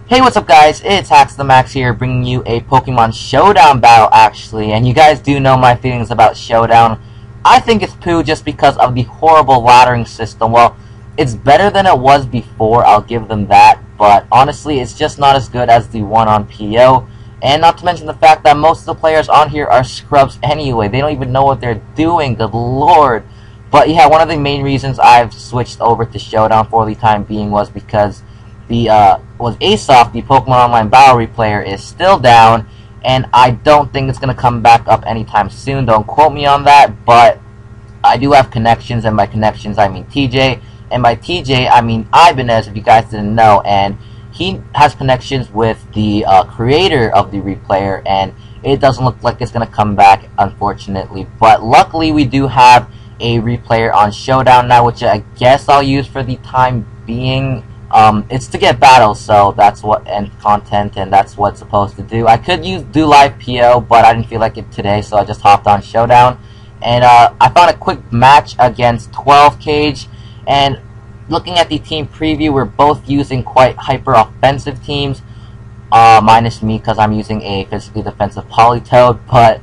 Hey, what's up guys? It's Hacks the Max here, bringing you a Pokemon Showdown battle actually, and you guys do know my feelings about Showdown. I think it's poo just because of the horrible laddering system. Well, it's better than it was before, I'll give them that, but honestly it's just not as good as the one on PO, and not to mention the fact that most of the players on here are scrubs anyway. They don't even know what they're doing, good lord. But yeah, one of the main reasons I've switched over to Showdown for the time being was because the Asoff, the Pokemon Online Battle Replayer, is still down, and I don't think it's going to come back up anytime soon. Don't quote me on that, but I do have connections, and by connections I mean TJ, and by TJ I mean Ibanez, if you guys didn't know, and he has connections with the creator of the replayer, and it doesn't look like it's going to come back, unfortunately. But luckily we do have a replayer on Showdown now, which I guess I'll use for the time being. It's to get battles, so that's what, and content, and that's what's supposed to do. I could do live PO, but I didn't feel like it today, so I just hopped on Showdown. And I found a quick match against 12 Cage, and looking at the team preview, we're both using quite hyper offensive teams, minus me because I'm using a physically defensive Politoed. But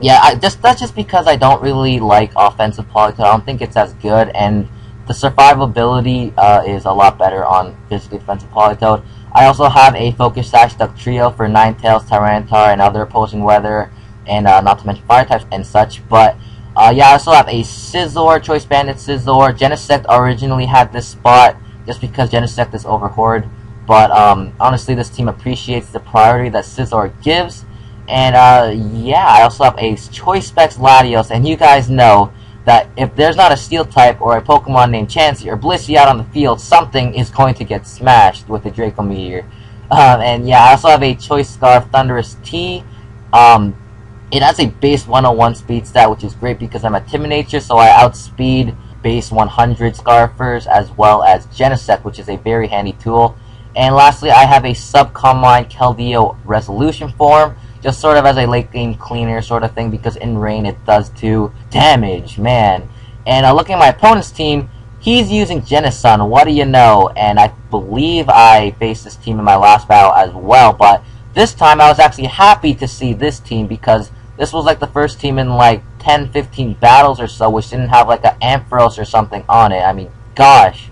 yeah, that's just because I don't really like offensive Politoed. I don't think it's as good, and the survivability is a lot better on physically defensive Politoed. I also have a Focus Sash Duck Trio for Ninetales, Tyranitar, and other opposing weather, and not to mention fire types and such. But yeah, I also have a Scizor, Choice Bandit Scizor. Genesect originally had this spot just because Genesect is overpowered, but honestly this team appreciates the priority that Scizor gives. And yeah, I also have a Choice Specs Latios, and you guys know that if there's not a Steel type or a Pokemon named Chansey or Blissey out on the field, something is going to get smashed with the Draco Meteor. And yeah, I also have a Choice Scarf Thunderous T. It has a base 101 speed stat, which is great because I'm a Timid Nature, so I outspeed base 100 Scarfers as well as Genesect, which is a very handy tool. And lastly, I have a Subcombine Keldeo Resolution form, just sort of as a late game cleaner sort of thing, because in rain it does 2 damage, man. And looking at my opponent's team, he's using Genesun, what do you know? And I believe I faced this team in my last battle as well, but this time I was actually happy to see this team because this was like the first team in like 10-15 battles or so which didn't have like an Ampharos or something on it. I mean, gosh,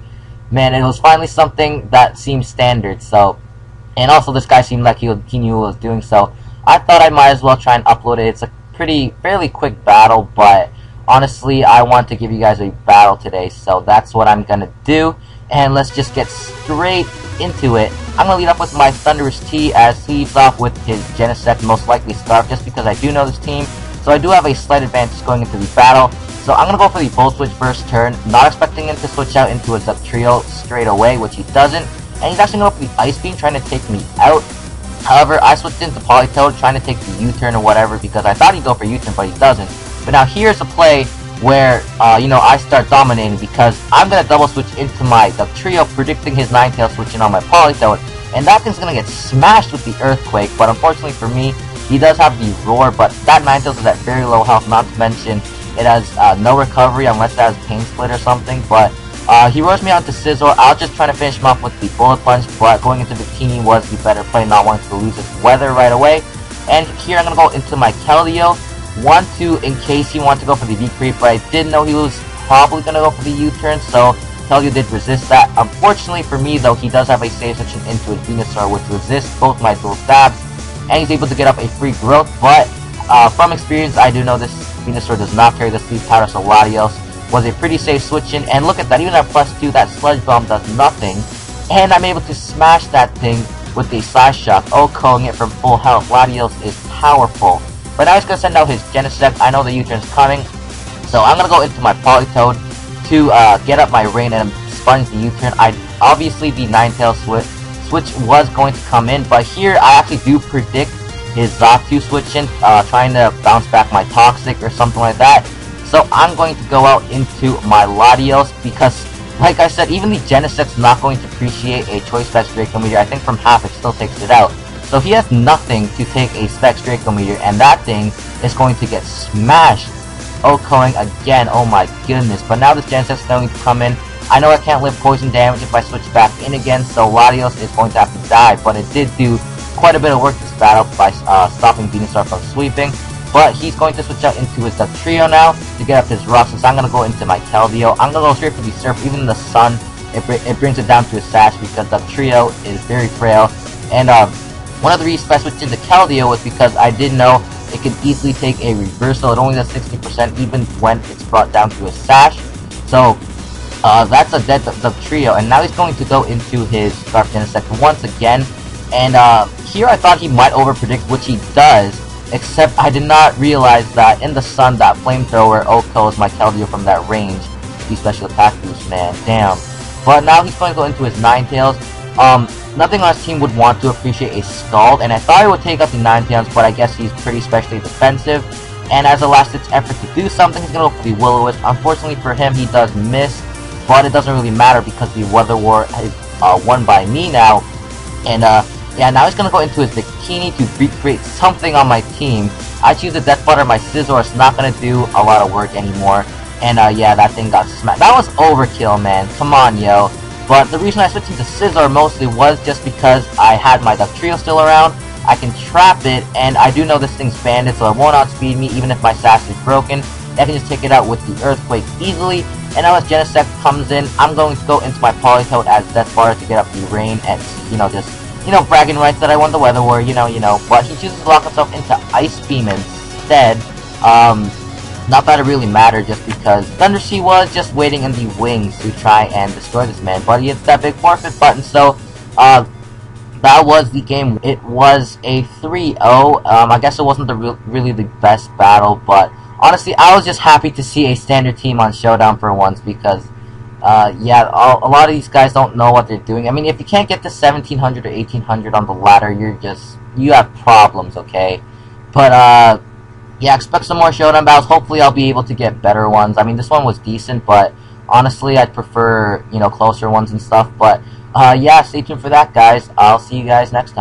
man, it was finally something that seemed standard. So, and also this guy seemed like he knew what he was doing, so I thought I might as well try and upload it. It's a fairly quick battle, but honestly, I want to give you guys a battle today, so that's what I'm gonna do. And let's just get straight into it. I'm gonna lead up with my Thunderous T as he leads off with his Genesect, most likely Scarf, just because I do know this team. So I do have a slight advantage going into the battle. So I'm gonna go for the Volt Switch first turn, not expecting him to switch out into a Duck Trio straight away, which he doesn't. And he's actually going to go for the Ice Beam, trying to take me out. However, I switched into Politoed, trying to take the U-turn or whatever, because I thought he'd go for U-turn, but he doesn't. But now here's a play where, you know, I start dominating, because I'm going to double switch into my Duck Trio, predicting his Ninetales switching on my Politoed, and that thing's going to get smashed with the Earthquake. But unfortunately for me, he does have the Roar, but that Ninetales is at very low health, not to mention it has no recovery unless it has Pain Split or something. But he roars me onto Scizor. I'll just try to finish him off with the Bullet Punch, but going into Bikini was the better play, not wanting to lose his weather right away. And here I'm going to go into my Keldeo. In case he wanted to go for the V-Creep, but I did know he was probably going to go for the U-turn, so Keldeo did resist that. Unfortunately for me, though, he does have a save section into his Venusaur, which resists both my dual stabs, and he's able to get up a free growth. But from experience, I do know this Venusaur does not carry the Sleep Powder, so Latios was a pretty safe switch in. And look at that, even at +2, that Sludge Bomb does nothing, and I'm able to smash that thing with a Psy Shock, OHKOing it from full health. Latios is powerful. But now he's going to send out his Genesect. I know the U-turn's coming, so I'm going to go into my Politoed to get up my rain and sponge the U-turn. Obviously, the Ninetales switch was going to come in, but here I actually do predict his Xatu switch in, trying to bounce back my Toxic or something like that. So I'm going to go out into my Latios because, like I said, even the Genesect's not going to appreciate a Choice Specs Draco Meteor. I think from half it still takes it out. So he has nothing to take a Specs Draco Meteor, and that thing is going to get smashed. OHKOing again, oh my goodness. But now this Genesect's going to come in, I know I can't live poison damage if I switch back in again, so Latios is going to have to die, but it did do quite a bit of work this battle by stopping Venusaur from sweeping. But he's going to switch out into his Dugtrio now to get up his rocks, so I'm going to go into my Keldeo. I'm going to go straight for the Surf. Even in the sun, it brings it down to a Sash because Dugtrio is very frail. And one of the reasons I switched into Keldeo was because I did know it could easily take a reversal. It only does 60% even when it's brought down to a Sash. So that's a dead Dugtrio. And now he's going to go into his Scarf Genesect once again. And here I thought he might overpredict, which he does. Except I did not realize that in the sun, that Flamethrower kills my Keldeo from that range. The special attack boost, man. Damn. But now he's going to go into his Ninetales. Nothing on his team would want to appreciate a Scald, and I thought he would take out the Ninetales, but I guess he's pretty specially defensive. And as a last-ditch effort to do something, he's going to go for the Will-O-Wisp. Unfortunately for him, he does miss, but it doesn't really matter because the Weather War is won by me now. And yeah, now he's going to go into his Bikini to recreate something on my team. I choose the Death Butter, my Scizor is not going to do a lot of work anymore. And yeah, that thing got smacked. That was overkill, man. Come on, yo. But the reason I switched into Scizor mostly was just because I had my Dugtrio still around. I can trap it, and I do know this thing's banded, so it won't outspeed me even if my Sash is broken. I can just take it out with the Earthquake easily. And now as Genesect comes in, I'm going to go into my Politoed as Death Butter to get up the Rain and, just, bragging rights that I won the Weather War, but he chooses to lock himself into Ice Beam instead. Not that it really mattered, just because Thunder Sea was just waiting in the wings to try and destroy this man, but he hits that big forfeit button, so, that was the game. It was a 3-0, I guess it wasn't really the best battle, but honestly, I was just happy to see a standard team on Showdown for once, because yeah, a lot of these guys don't know what they're doing. I mean, if you can't get to 1700 or 1800 on the ladder, you have problems, okay? But, yeah, expect some more Showdown battles. Hopefully I'll be able to get better ones. I mean, this one was decent, but honestly, I'd prefer, closer ones and stuff. But, yeah, stay tuned for that, guys. I'll see you guys next time.